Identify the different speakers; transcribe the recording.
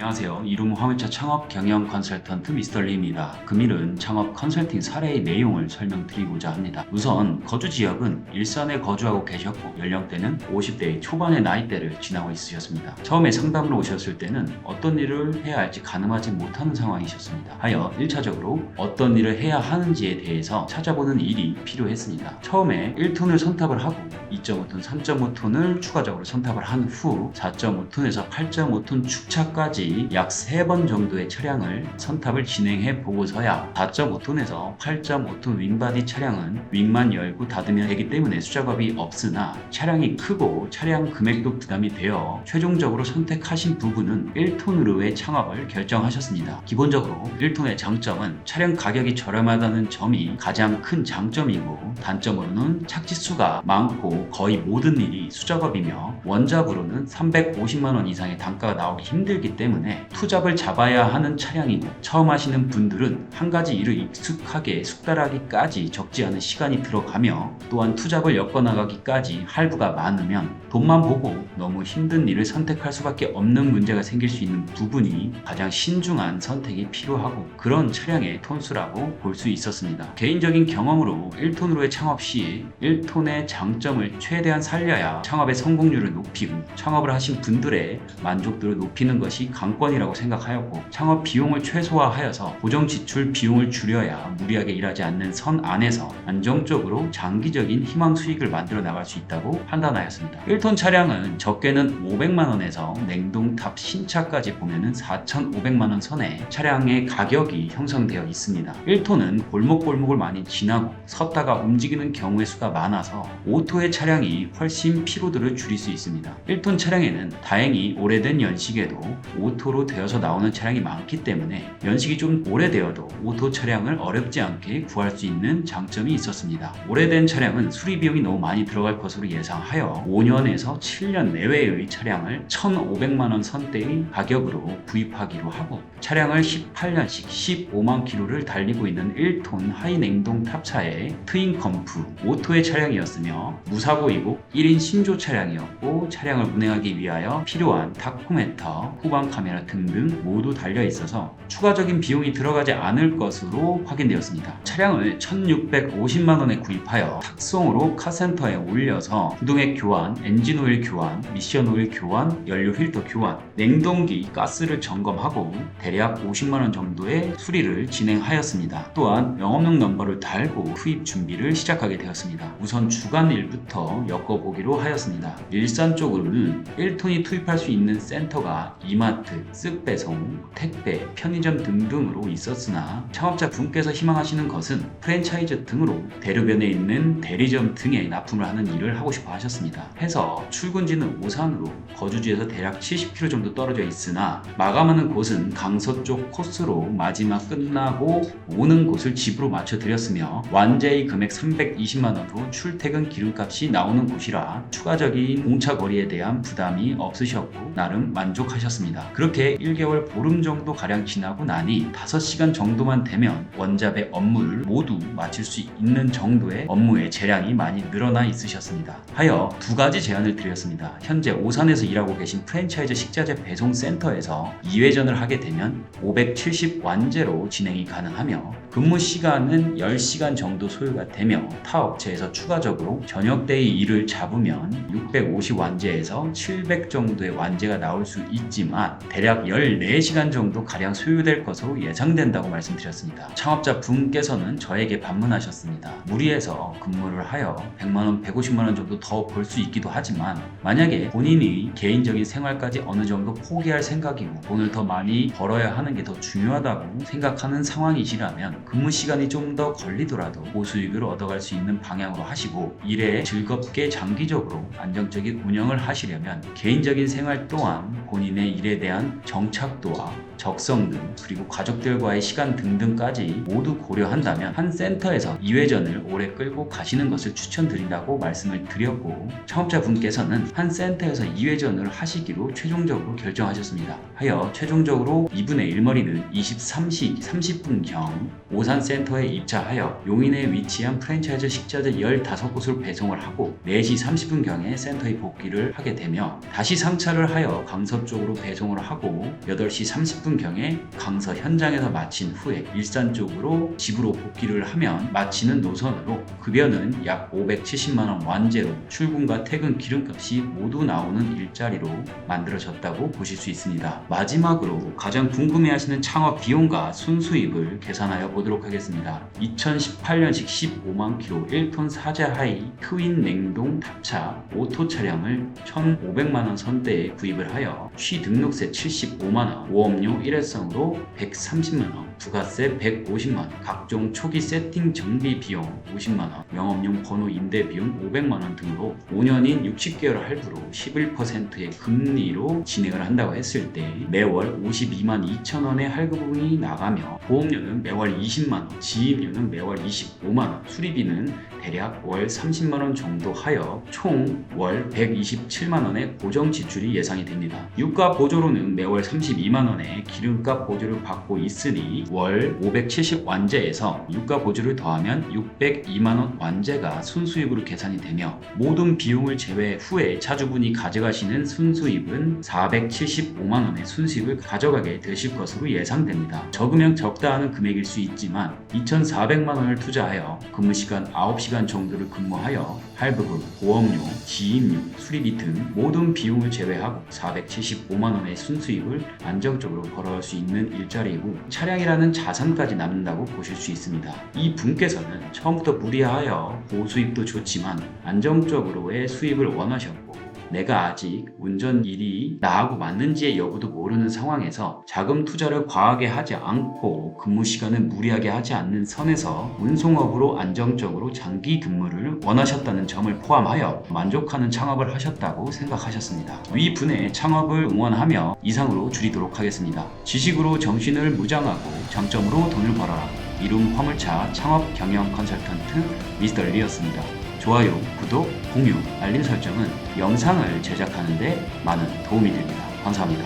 Speaker 1: 안녕하세요. 이룸 화물차 창업 경영 컨설턴트 미스터 리입니다. 금일은 창업 컨설팅 사례의 내용을 설명드리고자 합니다. 우선 거주 지역은 일산에 거주하고 계셨고 연령대는 50대 초반의 나이대를 지나고 있으셨습니다. 처음에 상담으로 오셨을 때는 어떤 일을 해야 할지 가늠하지 못하는 상황이셨습니다. 하여 1차적으로 어떤 일을 해야 하는지에 대해서 찾아보는 일이 필요했습니다. 처음에 1톤을 선탑을 하고 2.5톤, 3.5톤을 추가적으로 선탑을 한 후 4.5톤에서 8.5톤 축차까지 약 3번 정도의 차량을 선탑을 진행해 보고서야 4.5톤에서 8.5톤 윙바디 차량은 윙만 열고 닫으면 되기 때문에 수작업이 없으나 차량이 크고 차량 금액도 부담이 되어 최종적으로 선택하신 부분은 1톤으로의 창업을 결정하셨습니다. 기본적으로 1톤의 장점은 차량 가격이 저렴하다는 점이 가장 큰 장점이고, 단점으로는 착지수가 많고 거의 모든 일이 수작업이며 원잡으로는 350만원 이상의 단가가 나오기 힘들기 때문에 투잡을 잡아야 하는 차량이고, 처음 하시는 분들은 한 가지 일을 익숙하게 숙달하기까지 적지 않은 시간이 들어가며, 또한 투잡을 엮어나가기까지 할부가 많으면 돈만 보고 너무 힘든 일을 선택할 수밖에 없는 문제가 생길 수 있는 부분이 가장 신중한 선택이 필요하고, 그런 차량의 톤수라고 볼 수 있었습니다. 개인적인 경험으로 1톤으로의 창업 시 1톤의 장점을 최대한 살려야 창업의 성공률을 높이고 창업을 하신 분들의 만족도를 높이는 것이 관건이라고 생각하였고, 창업 비용을 최소화하여서 고정 지출 비용을 줄여야 무리하게 일하지 않는 선 안에서 안정적으로 장기적인 희망 수익을 만들어 나갈 수 있다고 판단하였습니다. 1톤 차량은 적게는 500만원에서 냉동탑 신차까지 보면은 4,500만원 선에 차량의 가격이 형성되어 있습니다. 1톤은 골목골목을 많이 지나고 섰다가 움직이는 경우의 수가 많아서 오토의 차량이 훨씬 피로도를 줄일 수 있습니다. 1톤 차량에는 다행히 오래된 연식에도 오토로 되어서 나오는 차량이 많기 때문에 연식이 좀 오래되어도 오토 차량을 어렵지 않게 구할 수 있는 장점이 있었습니다. 오래된 차량은 수리 비용이 너무 많이 들어갈 것으로 예상하여 5년에서 7년 내외의 차량을 1,500만원 선대의 가격으로 구입하기로 하고, 차량을 18년씩 15만 킬로를 달리고 있는 1톤 하이 냉동 탑차의 트윈 컴프 오토의 차량이었으며 무사고이고 1인 신조 차량이었고, 차량을 운행하기 위하여 필요한 타코메터, 후방 카메라 등등 모두 달려 있어서 추가적인 비용이 들어가지 않을 것으로 확인되었습니다. 차량을 1,650만원에 구입하여 탁송으로 카센터에 올려서 구동액 교환, 엔진 오일 교환, 미션 오일 교환, 연료 필터 교환, 냉동기 가스를 점검하고 대략 50만원 정도의 수리를 진행하였습니다. 또한 영업용 넘버를 달고 투입 준비를 시작하게 되었습니다. 우선 주간 일부터 엮어보기로 하였습니다. 일산 쪽으로는 1톤이 투입할 수 있는 센터가 이마트, 쓱배송, 택배, 편의점 등등으로 있었으나 창업자 분께서 희망하시는 것은 프랜차이즈 등으로 대로변에 있는 대리점 등에 납품을 하는 일을 하고 싶어 하셨습니다. 해서 출근지는 오산으로 거주지에서 대략 70km 정도 떨어져 있으나 마감하는 곳은 강서쪽 코스로 마지막 끝나고 오는 곳을 집으로 맞춰드렸으며, 완제의 금액 320만원으로 출퇴근 기름값이 나오는 곳이라 추가적인 공차 거리에 대한 부담이 없으셨고 나름 만족하셨습니다. 그렇게 1개월 보름 정도 가량 지나고 나니 5시간 정도만 되면 원잡의 업무를 모두 마칠 수 있는 정도의 업무의 재량이 많이 늘어나 있으셨습니다. 하여 두 가지 제안을 드렸습니다. 현재 오산에서 일하고 계신 프랜차이즈 식자재 배송 센터에서 2회전을 하게 되면 570 완제로 진행이 가능하며, 근무 시간은 10시간 정도 소요가 되며 타 업체에서 추가적으로 저녁때의 일을 잡으면 650 완제에서 700 정도의 완제가 나올 수 있지만 대략 14시간 정도 가량 소요될 것으로 예상된다고 말씀드렸습니다. 창업자 분께서는 저에게 반문하셨습니다. 무리해서 근무를 하여 100만원, 150만원 정도 더 벌 수 있기도 하지만 만약에 본인이 개인적인 생활까지 어느 정도 포기할 생각이고 돈을 더 많이 벌어야 하는 게 더 중요하다고 생각하는 상황이시라면 근무 시간이 좀 더 걸리더라도 고수익을 얻어갈 수 있는 방향으로 하시고, 일에 즐겁게 장기적으로 안정적인 운영을 하시려면 개인적인 생활 또한 본인의 일에 대한 정착도와 적성등, 그리고 가족들과의 시간 등등까지 모두 고려한다면 한 센터에서 2회전을 오래 끌고 가시는 것을 추천드린다고 말씀을 드렸고, 창업자분께서는 한 센터에서 2회전을 하시기로 최종적으로 결정하셨습니다. 하여 최종적으로 2분의 1머리는 23시 30분경 오산 센터에 입차하여 용인에 위치한 프랜차이즈 식자재 15곳을 배송을 하고 4시 30분경에 센터에 복귀를 하게 되며, 다시 3차를 하여 강서 쪽으로 배송을 하고 8시 30분경에 강서 현장에서 마친 후에 일산 쪽으로 집으로 복귀를 하면 마치는 노선으로 급여는 약 570만원 완제로 출근과 퇴근 기름값이 모두 나오는 일자리로 만들어졌다고 보실 수 있습니다. 마지막으로 가장 궁금해하시는 창업 비용과 순수입을 계산하여 보도록 하겠습니다. 2018년식 15만 킬로 1톤 사제 하이 트윈 냉동 탑차 오토 차량을 1,500만원 선대에 구입을 하여 취등록세 75만원, 보험료 일회성으로 130만원, 부가세 150만원, 각종 초기 세팅 정비 비용 50만원, 영업용 번호 임대 비용 500만원 등으로 5년인 60개월 할부로 11%의 금리로 진행을 한다고 했을 때 매월 52만 2천원의 할부금이 나가며 보험료는 매월 20만원, 지입료는 매월 25만원, 수리비는 대략 월 30만원 정도 하여 총 월 127만원의 고정 지출이 예상이 됩니다. 유가 보조로는 매월 32만원의 기름값 보조를 받고 있으니 월 570 완제에서 유가 보조를 더하면 602만원 완제가 순수입으로 계산이 되며 모든 비용을 제외 후에 차주분이 가져가시는 순수입은 475만원의 순수입을 가져가게 되실 것으로 예상됩니다. 적으면 적다 하는 금액일 수 있지만 2,400만원을 투자하여 근무시간 9시간 정도를 근무하여 할부금, 보험료, 지입료, 수리비 등 모든 비용을 제외하고 475만원의 순수입을 안정적으로 벌어갈 수 있는 일자리이고 차량이라는 자산까지 남는다고 보실 수 있습니다. 이 분께서는 처음부터 무리하여 고수입도 좋지만 안정적으로의 수입을 원하셨고 내가 아직 운전 일이 나하고 맞는지의 여부도 모르는 상황에서 자금 투자를 과하게 하지 않고 근무 시간을 무리하게 하지 않는 선에서 운송업으로 안정적으로 장기 근무를 원하셨다는 점을 포함하여 만족하는 창업을 하셨다고 생각하셨습니다. 위 분의 창업을 응원하며 이상으로 줄이도록 하겠습니다. 지식으로 정신을 무장하고 장점으로 돈을 벌어라. 이룸 화물차 창업 경영 컨설턴트 미스터 리였습니다. 좋아요, 구독, 공유, 알림 설정은 영상을 제작하는 데 많은 도움이 됩니다. 감사합니다.